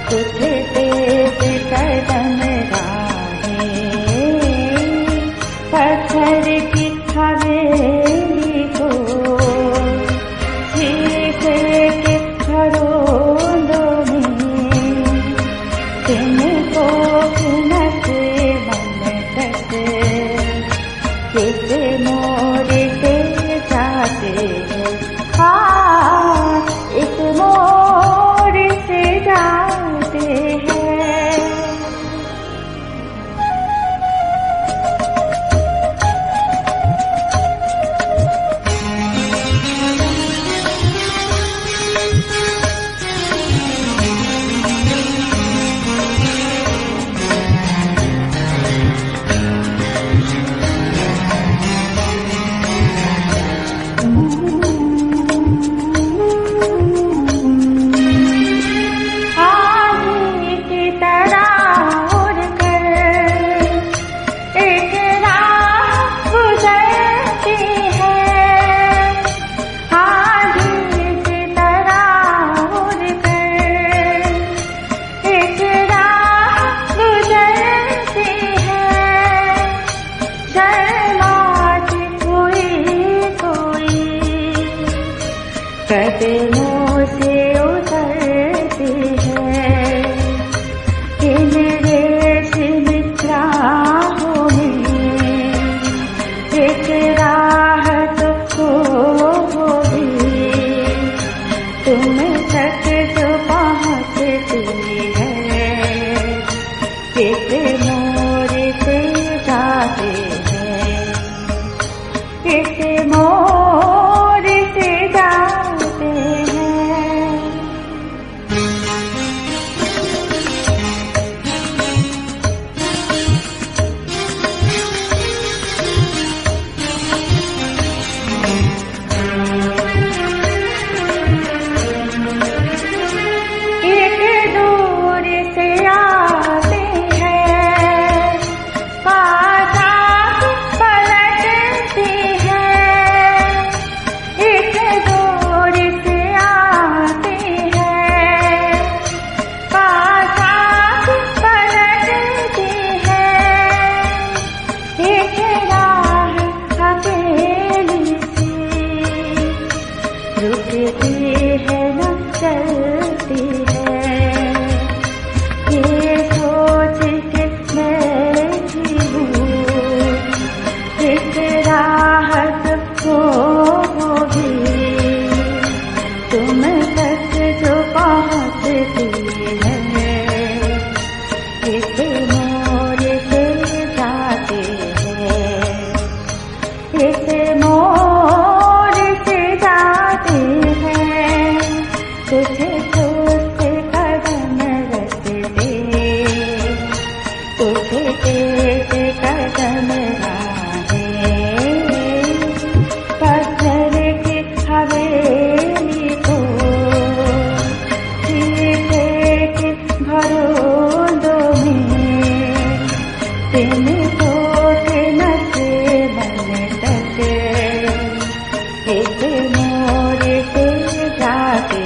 कुछ तेज कदम राहें, पत्थर की हवेली को शीशे के घरोंदों में, तिनको नस मन तक किस मोड़ से जाते हैं। हाँ, इस मोड़ से जाते हैं। कदमों से उतरती है इन रेशमी राहों में, एक राह तो होगी तुम तक जो पहुँचती है। किस मोड़ से जाते हैं, किस मोड़ से जाते हैं। एक दूर से आते हैं, पास आके पलटती है। एक दूर से आते हैं, पास आके पलटती है। एक राह अकेली सी रुकती है न चलती है। ये सोच के बैठी हूँ इस राहत होगी तुम तक जो पहुँचती है। इस मोड़ से जाते हैं, इस मोड़ से जाते हैं। कुछ दोस्त कदम रखते, कुछ तेज कदम राहें, पत्थर की हवेली को शीशे के घरोंदों में, तिनको नस मन तक इस मोड़ से जाते